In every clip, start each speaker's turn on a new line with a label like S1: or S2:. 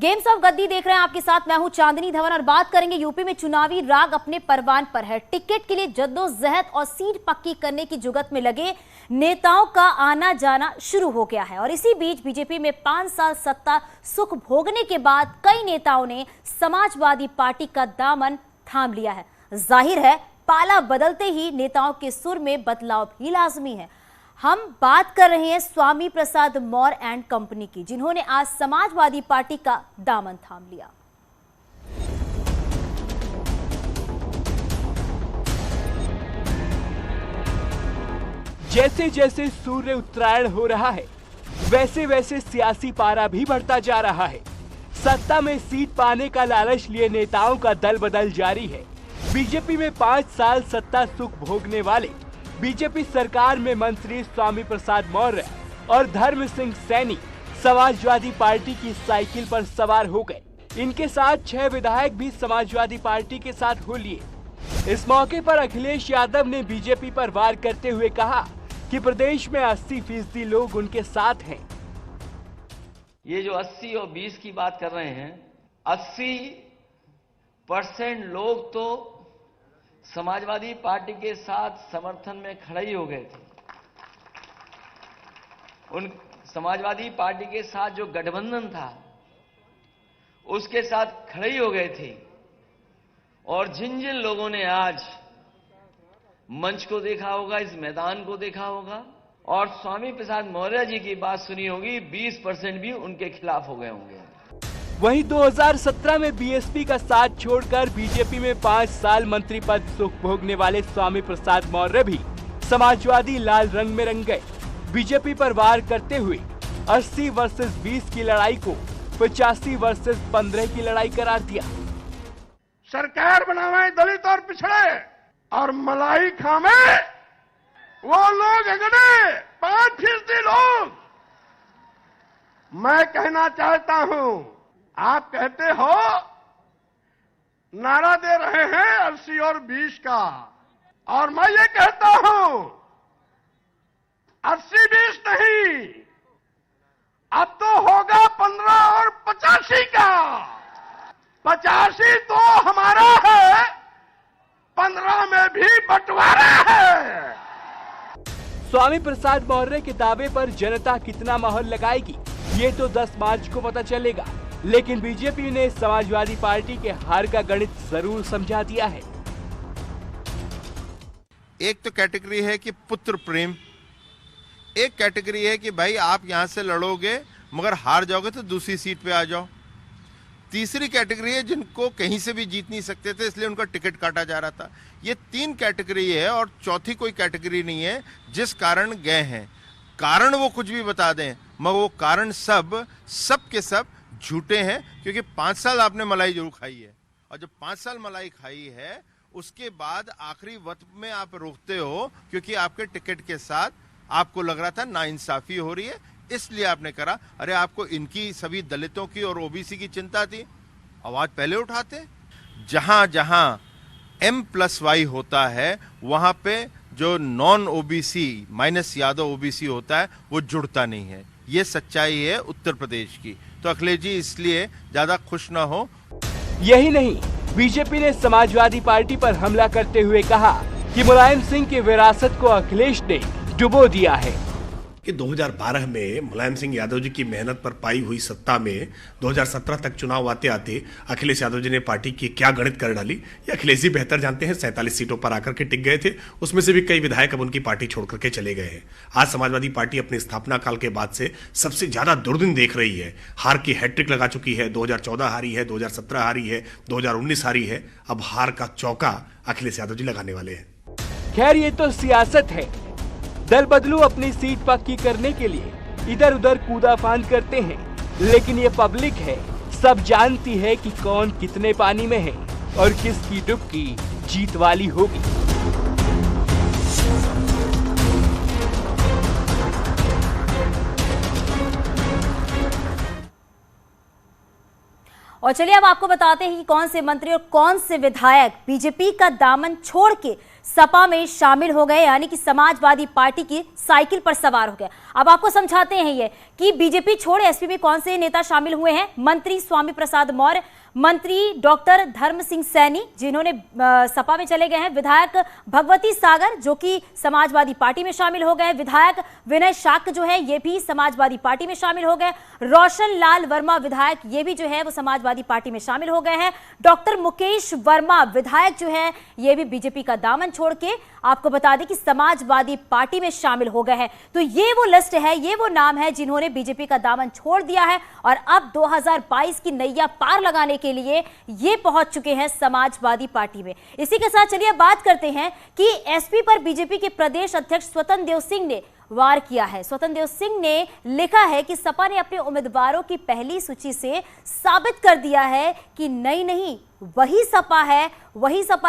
S1: Games of गद्दी देख रहे हैं, आपके साथ मैं हूं चांदनी धवन और बात करेंगे यूपी में चुनावी राग अपने परवान पर है। टिकट के लिए जद्दोजहद और सीट पक्की करने की जुगत में लगे नेताओं का आना जाना शुरू हो गया है और इसी बीच बीजेपी में 5 साल सत्ता सुख भोगने के बाद कई नेताओं ने समाजवादी पार्टी का दामन थाम लिया है। जाहिर है पाला बदलते ही नेताओं के सुर में बदलाव भी लाजमी है। हम बात कर रहे हैं स्वामी प्रसाद मौर्य एंड कंपनी की, जिन्होंने आज समाजवादी पार्टी का दामन थाम लिया।
S2: जैसे जैसे सूर्य उत्तरायण हो रहा है वैसे वैसे सियासी पारा भी बढ़ता जा रहा है। सत्ता में सीट पाने का लालच लिए नेताओं का दल बदल जारी है। बीजेपी में 5 साल सत्ता सुख भोगने वाले बीजेपी सरकार में मंत्री स्वामी प्रसाद मौर्य और धर्म सिंह सैनी समाजवादी पार्टी की साइकिल पर सवार हो गए। इनके साथ 6 विधायक भी समाजवादी पार्टी के साथ हो लिए। इस मौके पर अखिलेश यादव ने बीजेपी पर वार करते हुए कहा कि प्रदेश में 80% लोग उनके साथ हैं।
S3: ये जो 80 और 20 की बात कर रहे हैं, 80% लोग तो समाजवादी पार्टी के साथ समर्थन में खड़े ही हो गए थे। उन समाजवादी पार्टी के साथ जो गठबंधन था उसके साथ खड़े ही हो गए थे। और जिन जिन लोगों ने आज मंच को देखा होगा, इस मैदान को देखा होगा और स्वामी प्रसाद मौर्य जी की बात सुनी होगी, 20% भी उनके खिलाफ हो गए होंगे।
S2: वहीं 2017 में बीएसपी का साथ छोड़कर बीजेपी में 5 साल मंत्री पद सुख भोगने वाले स्वामी प्रसाद मौर्य भी समाजवादी लाल रंग में रंग गए। बीजेपी पर वार करते हुए 80 वर्सेस 20 की लड़ाई को 85 वर्सेस 15 की लड़ाई करार दिया।
S4: सरकार बनावे दलित और पिछड़े और मलाई खावे वो लोग अगड़े 5% लोग। मैं कहना चाहता हूं, आप कहते हो नारा दे रहे हैं 80 और 20 का, और मैं ये कहता हूं 80-20 नहीं, अब तो होगा 15 और 85 का। 85 तो हमारा है, 15 में भी बंटवारा है।
S2: स्वामी प्रसाद मौर्य के दावे पर जनता कितना मोहर लगाएगी ये तो 10 मार्च को पता चलेगा, लेकिन बीजेपी ने समाजवादी पार्टी के हार का गणित जरूर समझा दिया है।
S5: एक तो कैटेगरी है कि पुत्र प्रेम, एक कैटेगरी है कि भाई आप यहां से लड़ोगे मगर हार जाओगे तो दूसरी सीट पे आ जाओ। तीसरी कैटेगरी है जिनको कहीं से भी जीत नहीं सकते थे इसलिए उनका टिकट काटा जा रहा था। ये 3 कैटेगरी है और चौथी कोई कैटेगरी नहीं है जिस कारण गए हैं। कारण वो कुछ भी बता दें मगर वो कारण सब के सब झूठे हैं, क्योंकि 5 साल आपने मलाई जरूर खाई है और जब 5 साल मलाई खाई है उसके बाद आखिरी वक्त में आप रोकते हो क्योंकि आपके टिकट के साथ आपको लग रहा था नाइंसाफी हो रही है, इसलिए आपने करा। अरे आपको इनकी सभी दलितों की और ओबीसी की चिंता थी, आवाज पहले उठाते। जहां जहां M+Y होता है वहां पे जो non OBC minus Yadav OBC होता है वो जुड़ता नहीं है। ये सच्चाई है उत्तर प्रदेश की। तो अखिलेश जी इसलिए ज्यादा खुश ना हो।
S2: यही नहीं, बीजेपी ने समाजवादी पार्टी पर हमला करते हुए कहा कि मुलायम सिंह की विरासत को अखिलेश ने डुबो दिया है
S6: कि 2012 में मुलायम सिंह यादव जी की मेहनत पर पाई हुई सत्ता में 2017 तक चुनाव आते आते अखिलेश यादव जी ने पार्टी की क्या गणित कर डाली ये अखिलेश जी बेहतर जानते हैं। 47 सीटों पर आकर के टिक गए थे, उसमें से भी कई विधायक अब उनकी पार्टी छोड़ करके चले गए हैं। आज समाजवादी पार्टी अपने स्थापना काल के बाद से सबसे ज्यादा दुर्दिन देख रही है। हार की हैट्रिक लगा चुकी है, 2014 हारी है, 2017 हारी है, 2019 हारी है, अब हार का चौका अखिलेश यादव जी लगाने वाले हैं।
S2: खैर ये तो सियासत है। दल बदलू अपनी सीट पक्की करने के लिए इधर उधर कूदाफान करते हैं, लेकिन ये पब्लिक है, सब जानती है कि कौन कितने पानी में है और किसकी डुबकी जीत वाली होगी।
S1: और चलिए अब आपको बताते हैं कि कौन से मंत्री और कौन से विधायक बीजेपी का दामन छोड़ के सपा में शामिल हो गए, यानी कि समाजवादी पार्टी की साइकिल पर सवार हो गए। अब आपको समझाते हैं ये कि बीजेपी छोड़ एसपी में कौन से नेता शामिल हुए हैं। मंत्री स्वामी प्रसाद मौर्य, मंत्री डॉक्टर धर्म सिंह सैनी जिन्होंने सपा में चले गए हैं, विधायक भगवती सागर जो कि समाजवादी पार्टी में शामिल हो गए, विधायक विनय शाक्त जो है ये भी समाजवादी पार्टी में शामिल हो गए, रोशन लाल वर्मा विधायक ये भी जो है वो समाजवादी पार्टी में शामिल हो गए हैं, डॉक्टर मुकेश वर्मा विधायक जो है ये भी बीजेपी का दामन छोड़ के आपको बता दें कि समाजवादी पार्टी में शामिल हो गए हैं। तो ये वो लिस्ट है, ये वो नाम है जिन्होंने बीजेपी का दामन छोड़ दिया है और अब 2022 की नैया पार लगाने के लिए ये पहुंच चुके हैं समाजवादी पार्टी में। इसी के साथ चलिए बात करते हैं कि एसपी पर बीजेपी के प्रदेश अध्यक्ष स्वतंत्र देव सिंह ने वार किया है। स्वतंत्र देव सिंह ने लिखा है कि सपा ने अपने उम्मीदवारों की पहली सूची से साबित कर दिया है कि नहीं वही सपा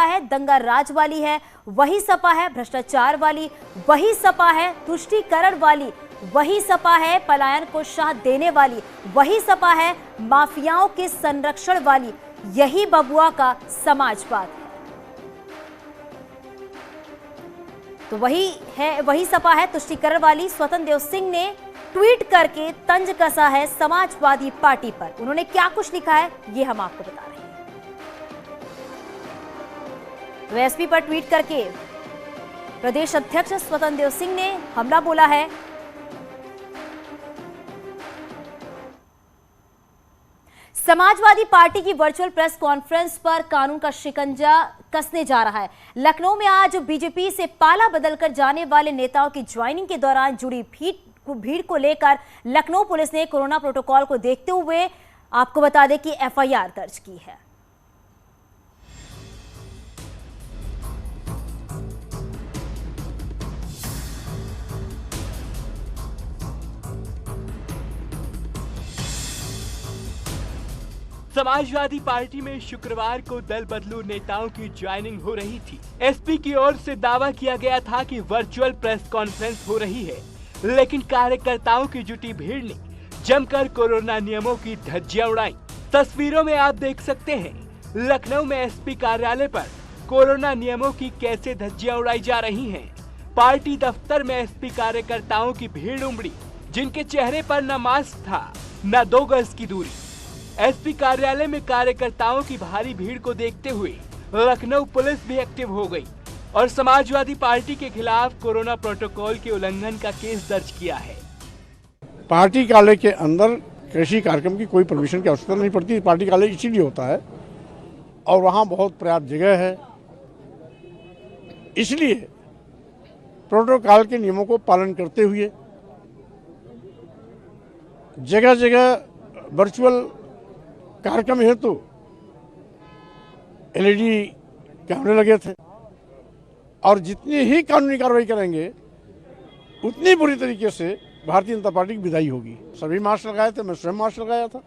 S1: है दंगा राज वाली है, वही सपा है भ्रष्टाचार वाली, वही सपा है तुष्टीकरण वाली, वही सपा है पलायन को शाह देने वाली, वही सपा है माफियाओं के संरक्षण वाली, यही बबुआ का समाजवाद है। तो वही सपा है तुष्टीकरण वाली। स्वतंत्र देव सिंह ने ट्वीट करके तंज कसा है समाजवादी पार्टी पर। उन्होंने क्या कुछ लिखा है ये हम आपको बता रहे हैं। तो एसपी पर ट्वीट करके प्रदेश अध्यक्ष स्वतंत्र देव सिंह ने हमला बोला है। समाजवादी पार्टी की वर्चुअल प्रेस कॉन्फ्रेंस पर कानून का शिकंजा कसने जा रहा है। लखनऊ में आज बीजेपी से पाला बदलकर जाने वाले नेताओं की ज्वाइनिंग के दौरान जुड़ी भीड़ को लेकर लखनऊ पुलिस ने कोरोना प्रोटोकॉल को देखते हुए आपको बता दें कि एफआईआर दर्ज की है।
S2: समाजवादी पार्टी में शुक्रवार को दल बदलू नेताओं की ज्वाइनिंग हो रही थी। एसपी की ओर से दावा किया गया था कि वर्चुअल प्रेस कॉन्फ्रेंस हो रही है, लेकिन कार्यकर्ताओं की जुटी भीड़ ने जमकर कोरोना नियमों की धज्जियां उड़ाई। तस्वीरों में आप देख सकते हैं लखनऊ में एसपी कार्यालय पर कोरोना नियमों की कैसे धज्जियां उड़ाई जा रही हैं। पार्टी दफ्तर में एसपी कार्यकर्ताओं की भीड़ उमड़ी, जिनके चेहरे पर न मास्क था न 2 गज की दूरी। एसपी कार्यालय में कार्यकर्ताओं की भारी भीड़ को देखते हुए लखनऊ पुलिस भी एक्टिव हो गई और समाजवादी पार्टी के खिलाफ कोरोना प्रोटोकॉल के उल्लंघन का केस दर्ज किया है।
S7: पार्टी कार्यालय के अंदर कृषि कार्यक्रम की कोई परमिशन की आवश्यकता नहीं पड़ती। पार्टी कार्यालय इसीलिए होता है और वहाँ बहुत पर्याप्त जगह है, इसलिए प्रोटोकॉल के नियमों को पालन करते हुए जगह जगह वर्चुअल कार्यक्रम हेतु एलईडी कैमरे लगे थे और जितनी ही कानूनी कार्रवाई करेंगे उतनी बुरी तरीके से भारतीय जनता पार्टी की विदाई होगी। सभी मास्क लगाए थे, मैं स्वयं मास्क लगाया था।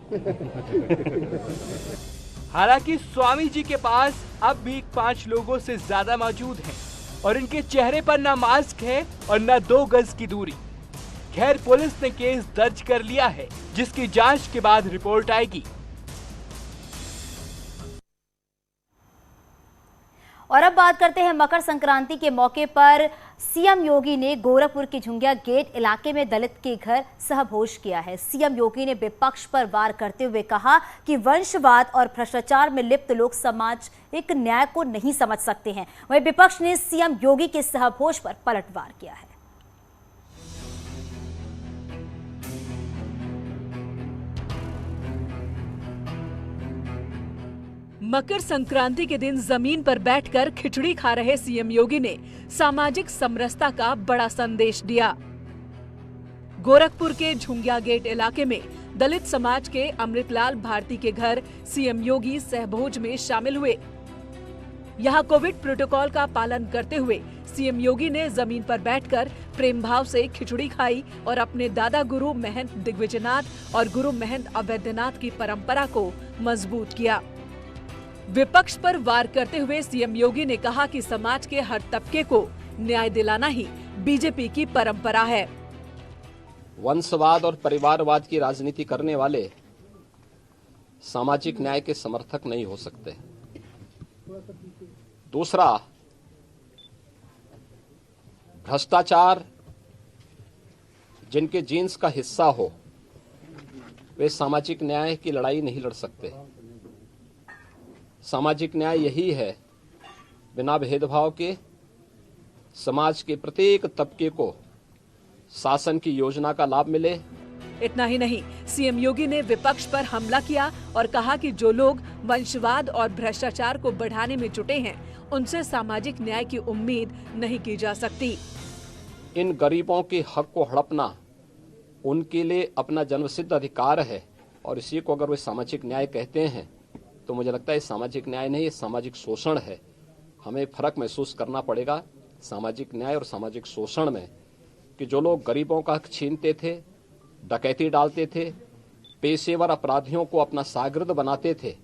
S2: हालांकि स्वामी जी के पास अब भी 5 लोगों से ज्यादा मौजूद हैं और इनके चेहरे पर न मास्क है और न 2 गज की दूरी। खैर, पुलिस ने केस दर्ज कर लिया है, जिसकी जांच के बाद रिपोर्ट आएगी।
S1: और अब बात करते हैं मकर संक्रांति के मौके पर सीएम योगी ने गोरखपुर के झुंगिया गेट इलाके में दलित के घर सहभोज किया है। सीएम योगी ने विपक्ष पर वार करते हुए कहा कि वंशवाद और भ्रष्टाचार में लिप्त लोग सामाजिक न्याय को नहीं समझ सकते हैं। वहीं विपक्ष ने सीएम योगी के सहभोज पर पलटवार किया है।
S8: मकर संक्रांति के दिन जमीन पर बैठकर खिचड़ी खा रहे सीएम योगी ने सामाजिक समरसता का बड़ा संदेश दिया। गोरखपुर के झुंगिया गेट इलाके में दलित समाज के अमृतलाल भारती के घर सीएम योगी सहभोज में शामिल हुए। यहां कोविड प्रोटोकॉल का पालन करते हुए सीएम योगी ने जमीन पर बैठकर प्रेम भाव से खिचड़ी खाई और अपने दादा गुरु महंत दिग्विजयनाथ और गुरु महंत अवैधनाथ की परंपरा को मजबूत किया। विपक्ष पर वार करते हुए सीएम योगी ने कहा कि समाज के हर तबके को न्याय दिलाना ही बीजेपी की परंपरा है।
S9: वंशवाद और परिवारवाद की राजनीति करने वाले सामाजिक न्याय के समर्थक नहीं हो सकते। दूसरा, भ्रष्टाचार जिनके जीन्स का हिस्सा हो वे सामाजिक न्याय की लड़ाई नहीं लड़ सकते। सामाजिक न्याय यही है बिना भेदभाव के समाज के प्रत्येक तबके को शासन की योजना का लाभ मिले।
S8: इतना ही नहीं, सीएम योगी ने विपक्ष पर हमला किया और कहा कि जो लोग वंशवाद और भ्रष्टाचार को बढ़ाने में जुटे हैं उनसे सामाजिक न्याय की उम्मीद नहीं की जा सकती।
S9: इन गरीबों के हक को हड़पना उनके लिए अपना जन्मसिद्ध अधिकार है और इसी को अगर वे सामाजिक न्याय कहते हैं तो मुझे लगता है सामाजिक न्याय नहीं, ये सामाजिक शोषण है। हमें फर्क महसूस करना पड़ेगा सामाजिक न्याय और सामाजिक शोषण में कि जो लोग गरीबों का हक छीनते थे, डकैती डालते थे, पेशेवर अपराधियों को अपना शागिर्द बनाते थे,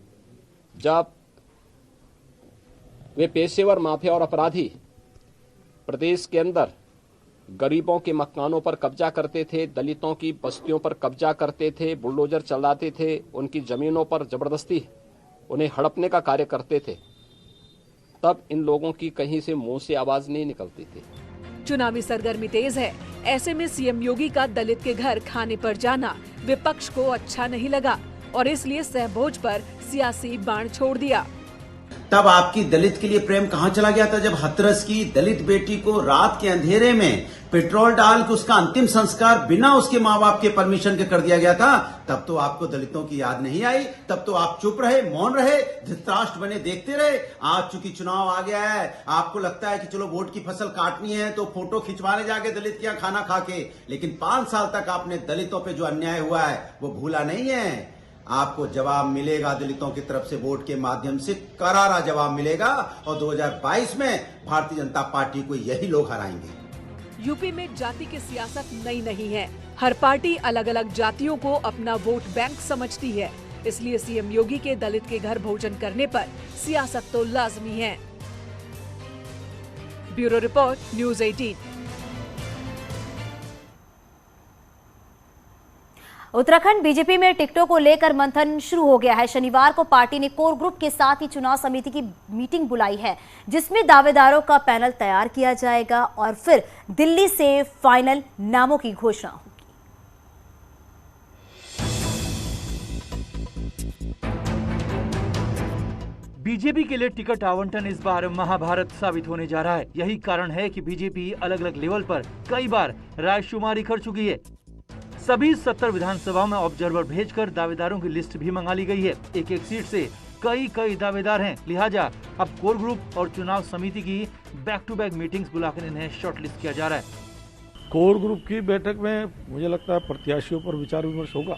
S9: जब वे पेशेवर माफिया और अपराधी प्रदेश के अंदर गरीबों के मकानों पर कब्जा करते थे, दलितों की बस्तियों पर कब्जा करते थे, बुलडोजर चलाते थे, उनकी जमीनों पर जबरदस्ती उन्हें हड़पने का कार्य करते थे, तब इन लोगों की कहीं से मुंह से आवाज नहीं निकलती थी।
S8: चुनावी सरगर्मी तेज है, ऐसे में सीएम योगी का दलित के घर खाने पर जाना विपक्ष को अच्छा नहीं लगा और इसलिए सहभोज पर सियासी बाण छोड़ दिया।
S10: तब आपकी दलित के लिए प्रेम कहां चला गया था जब हाथरस की दलित बेटी को रात के अंधेरे में पेट्रोल डाल के उसका अंतिम संस्कार बिना उसके माँ बाप के परमिशन के कर दिया गया था। तब तो आपको दलितों की याद नहीं आई, तब तो आप चुप रहे, मौन रहे, धृतराष्ट्र बने देखते रहे। आज चूंकि चुनाव आ गया है, आपको लगता है कि चलो वोट की फसल काटनी है तो फोटो खिंचवाने जाके दलित के यहाँ खाना खा के, लेकिन 5 साल तक आपने दलितों पे जो अन्याय हुआ है वो भूला नहीं है। आपको जवाब मिलेगा दलितों की तरफ से वोट के माध्यम से, करारा जवाब मिलेगा और 2022 में भारतीय जनता पार्टी को यही लोग हराएंगे।
S8: यूपी में जाति की सियासत नई नहीं है, हर पार्टी अलग अलग जातियों को अपना वोट बैंक समझती है, इसलिए सीएम योगी के दलित के घर भोजन करने पर सियासत तो लाजमी है। Bureau report, news 18।
S1: Uttarakhand BJP में टिकटों को लेकर मंथन शुरू हो गया है। शनिवार को पार्टी ने कोर ग्रुप के साथ ही चुनाव समिति की मीटिंग बुलाई है, जिसमें दावेदारों का पैनल तैयार किया जाएगा और फिर दिल्ली से फाइनल नामों की घोषणा होगी।
S11: बीजेपी के लिए टिकट आवंटन इस बार महाभारत साबित होने जा रहा है। यही कारण है कि बीजेपी अलग अलग लेवल पर कई बार रायशुमारी कर चुकी है। सभी 70 विधानसभाओं में ऑब्जर्वर भेजकर दावेदारों की लिस्ट भी मंगा ली गई है। एक एक सीट से कई दावेदार हैं, लिहाजा अब कोर ग्रुप और चुनाव समिति की बैक टू बैक मीटिंग्स बुलाकर इन्हें शॉर्टलिस्ट किया जा रहा है।
S7: कोर ग्रुप की बैठक में मुझे लगता है प्रत्याशियों पर विचार विमर्श होगा।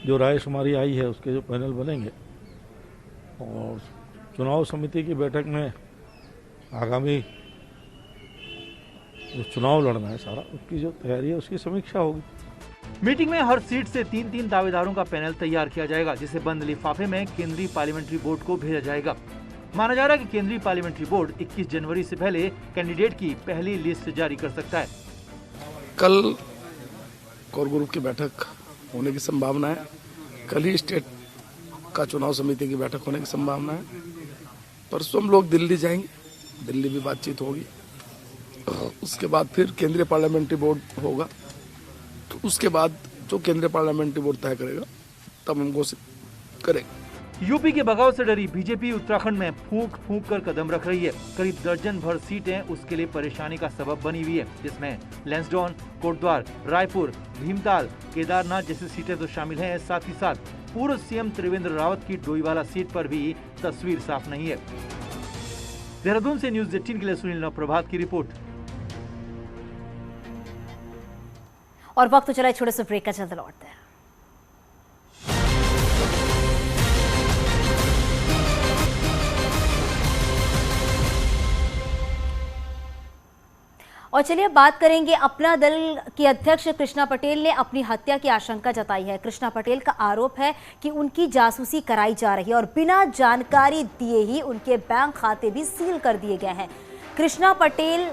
S7: जो रायशुमारी आई है उसके जो पैनल बनेंगे, और चुनाव समिति की बैठक में आगामी जो चुनाव लड़ना है सारा, उसकी जो तैयारी है उसकी समीक्षा होगी।
S11: मीटिंग में हर सीट से 3-3 दावेदारों का पैनल तैयार किया जाएगा, जिसे बंद लिफाफे में केंद्रीय पार्लियामेंट्री बोर्ड को भेजा जाएगा। माना जा रहा है कि केंद्रीय पार्लियामेंट्री बोर्ड 21 जनवरी से पहले कैंडिडेट की पहली लिस्ट जारी कर सकता है।
S12: कल कोर ग्रुप की बैठक होने की संभावना है, कल ही स्टेट का चुनाव समिति की बैठक होने की संभावना है। परसों हम लोग दिल्ली जाएंगे, दिल्ली भी बातचीत होगी, उसके बाद फिर केंद्रीय पार्लियामेंट्री बोर्ड होगा, तो उसके बाद जो केंद्रीय पार्लियामेंट्री बोर्ड तय करेगा तब हम घोषित करेंगे।
S11: यूपी के बगाव से डरी बीजेपी उत्तराखंड में फूंक फूंक कर कदम रख रही है। करीब दर्जन भर सीटें उसके लिए परेशानी का सबब बनी हुई है, जिसमें लैंसडौन, कोटद्वार, रायपुर, भीमताल, केदारनाथ जैसी सीटें तो शामिल हैं। साथ ही साथ पूर्व सीएम त्रिवेंद्र रावत की डोईवाला सीट पर भी तस्वीर साफ नहीं है। देहरादून से न्यूज़ 18 के लिए सुनील प्रभात की रिपोर्ट।
S1: और वक्त तो चला छोटे से ब्रेक का, चलते लौटते हैं। और चलिए बात करेंगे, अपना दल के अध्यक्ष कृष्णा पटेल ने अपनी हत्या की आशंका जताई है। कृष्णा पटेल का आरोप है कि उनकी जासूसी कराई जा रही है और बिना जानकारी दिए ही उनके बैंक खाते भी सील कर दिए गए हैं। कृष्णा पटेल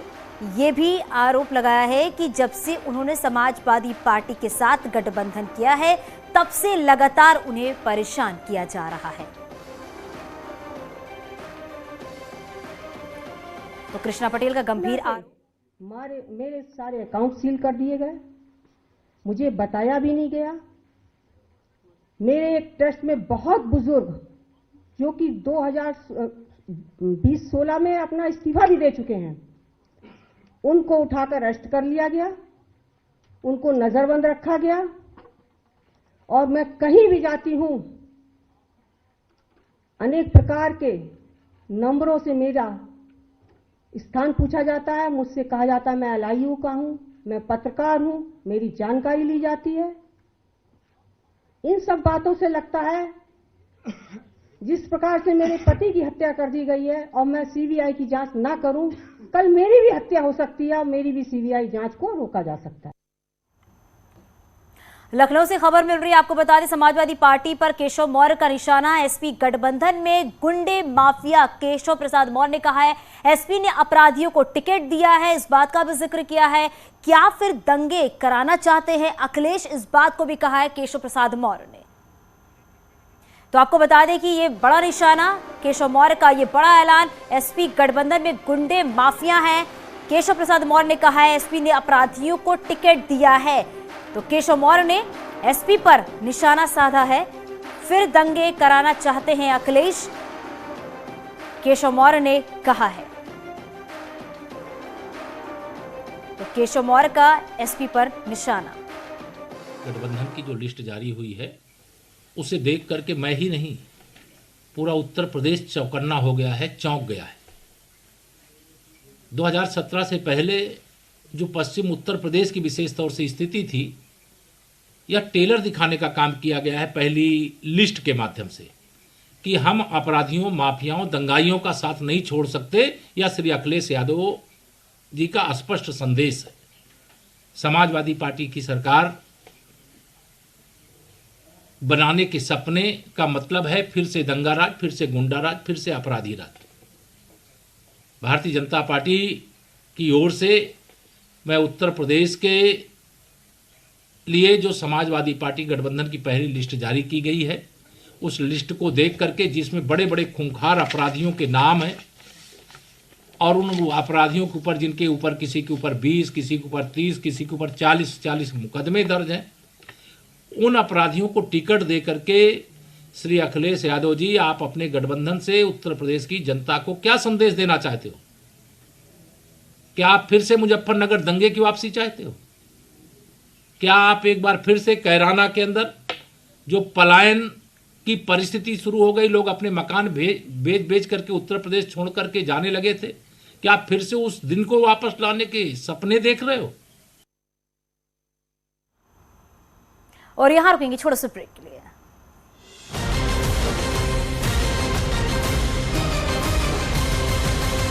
S1: ये भी आरोप लगाया है कि जब से उन्होंने समाजवादी पार्टी के साथ गठबंधन किया है, तब से लगातार उन्हें परेशान किया जा रहा है। तो कृष्णा पटेल का गंभीर आरोप।
S13: मेरे सारे अकाउंट सील कर दिए गए, मुझे बताया भी नहीं गया। मेरे एक ट्रस्ट में बहुत बुजुर्ग जो कि 2020-16 में अपना इस्तीफा भी दे चुके हैं, उनको उठाकर अरेस्ट कर लिया गया, उनको नजरबंद रखा गया। और मैं कहीं भी जाती हूं, अनेक प्रकार के नंबरों से मेरा स्थान पूछा जाता है, मुझसे कहा जाता है मैं LIU का हूं, मैं पत्रकार हूं, मेरी जानकारी ली जाती है। इन सब बातों से लगता है जिस प्रकार से मेरे पति की हत्या कर दी गई है और मैं CBI की जांच ना करूं, कल मेरी भी हत्या हो सकती है और मेरी भी CBI जांच को रोका जा सकता है।
S1: लखनऊ से खबर मिल रही है, आपको बता दें समाजवादी पार्टी पर केशव मौर्य का निशाना। एसपी गठबंधन में गुंडे माफिया केशव प्रसाद मौर्य ने कहा है एसपी ने अपराधियों को टिकट दिया है, इस बात का भी जिक्र किया है। क्या फिर दंगे कराना चाहते हैं अखिलेश, इस बात को भी कहा है केशव प्रसाद मौर्य ने। तो आपको बता दें कि ये बड़ा निशाना केशव मौर्य का, ये बड़ा ऐलान, एसपी गठबंधन में गुंडे माफिया हैं। केशव प्रसाद मौर्य ने कहा है एसपी ने अपराधियों को टिकट दिया है। तो केशव मौर्य ने एसपी पर निशाना साधा है। फिर दंगे कराना चाहते हैं अखिलेश, केशव मौर्य ने कहा है। तो केशव मौर्य का एसपी पर निशाना।
S14: गठबंधन की जो लिस्ट जारी हुई है उसे देख करके मैं ही नहीं, पूरा उत्तर प्रदेश चौकन्ना हो गया है, चौंक गया है। 2017 से पहले जो पश्चिम उत्तर प्रदेश की विशेष तौर से स्थिति थी, यह टेलर दिखाने का काम किया गया है पहली लिस्ट के माध्यम से कि हम अपराधियों, माफियाओं, दंगाइयों का साथ नहीं छोड़ सकते। यह श्री अखिलेश यादव जी का स्पष्ट संदेश है। समाजवादी पार्टी की सरकार बनाने के सपने का मतलब है फिर से दंगा राज, फिर से गुंडा राज, फिर से अपराधी राज। भारतीय जनता पार्टी की ओर से मैं उत्तर प्रदेश के लिए जो समाजवादी पार्टी गठबंधन की पहली लिस्ट जारी की गई है, उस लिस्ट को देख करके जिसमें बड़े बड़े खूंखार अपराधियों के नाम हैं और उन अपराधियों के ऊपर जिनके ऊपर किसी के ऊपर 20, किसी के ऊपर 30, किसी के ऊपर 40 मुकदमे दर्ज हैं, उन अपराधियों को टिकट दे करके श्री अखिलेश यादव जी आप अपने गठबंधन से उत्तर प्रदेश की जनता को क्या संदेश देना चाहते हो? क्या आप फिर से मुजफ्फरनगर दंगे की वापसी चाहते हो? क्या आप एक बार फिर से कैराना के अंदर जो पलायन की परिस्थिति शुरू हो गई, लोग अपने मकान बेच करके उत्तर प्रदेश छोड़ करके जाने लगे थे, क्या आप फिर से उस दिन को वापस लाने के सपने देख रहे हो?
S1: और यहां रुकेंगे छोटे से ब्रेक के लिए।